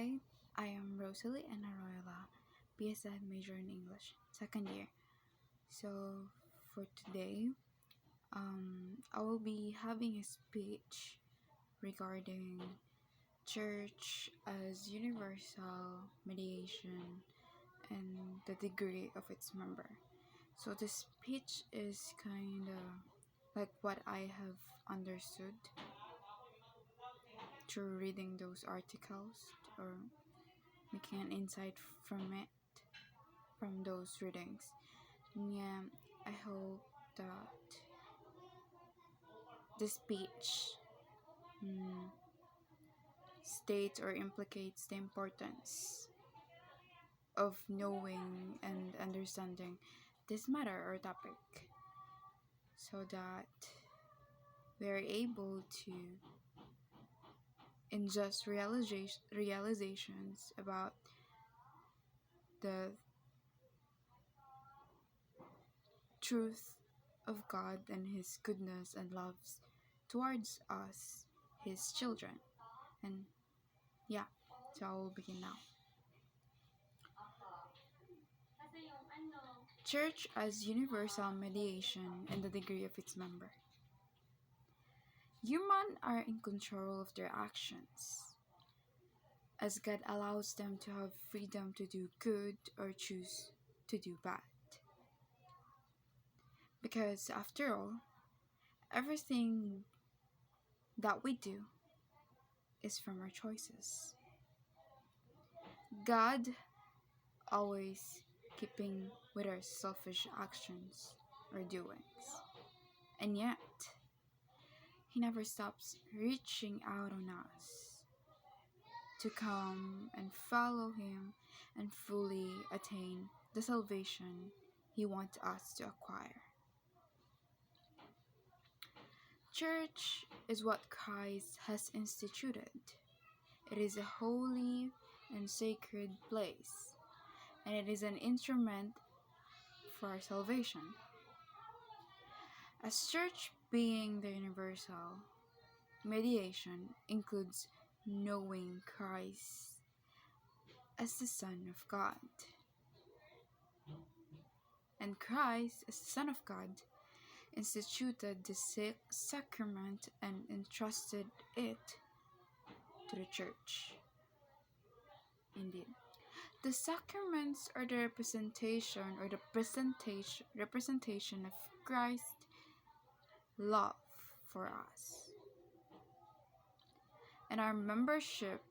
Hi, I am Rosalie and Arroyola, BSN major in English, second year. So for today, I will be having a speech regarding church as universal mediation and the degree of its member. So the speech is kind of like what I have understood through reading those articles or making an insight from it, from those readings. And yeah, I hope that the speech states or implicates the importance of knowing and understanding this matter or topic so that we are able to ingest realizations about the truth of God and His goodness and loves towards us, His children. And yeah, so I will begin now. Church as universal mediation and the degree of its member. Humans are in control of their actions, as God allows them to have freedom to do good or choose to do bad. Because after all, everything that we do is from our choices. God always keeping with our selfish actions or doings. And yet, He never stops reaching out on us to come and follow Him and fully attain the salvation He wants us to acquire. Church is what Christ has instituted. It is a holy and sacred place, and it is an instrument for our salvation. As church being the universal, mediation includes knowing Christ as the Son of God. And Christ, as the Son of God, instituted the sacrament and entrusted it to the church. Indeed, the sacraments are the representation or the representation of Christ's love for us. And our membership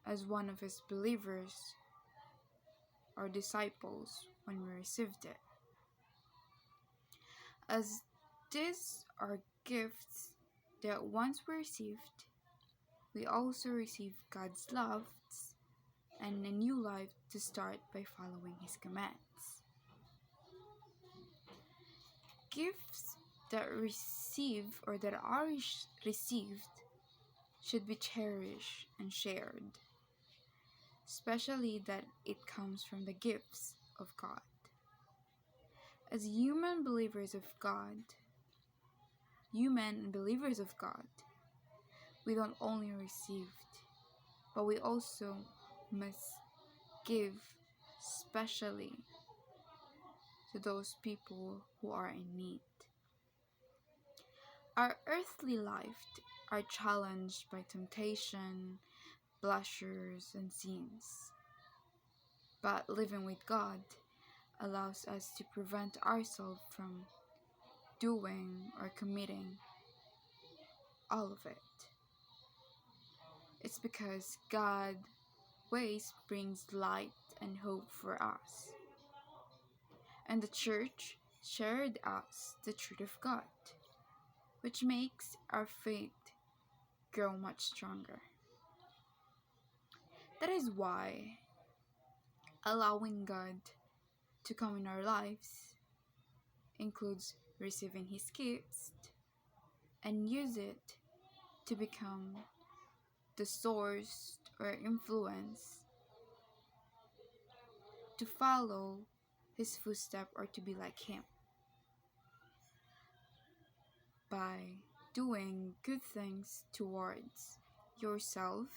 as one of His believers or disciples when we received it. As these are gifts that once we received, we also receive God's love and a new life to start by following His commands. Gifts that receive or that are received should be cherished and shared, especially that it comes from the gifts of God. As human and believers of God, we don't only receive, but we also must give, especially to those people who are in need. Our earthly life are challenged by temptation, pleasures, and sins. But living with God allows us to prevent ourselves from doing or committing all of it. It's because God's ways brings light and hope for us. And the church shared us the truth of God, which makes our faith grow much stronger. That is why allowing God to come in our lives includes receiving His gifts and use it to become the source or influence to follow His footsteps or to be like Him by doing good things towards yourself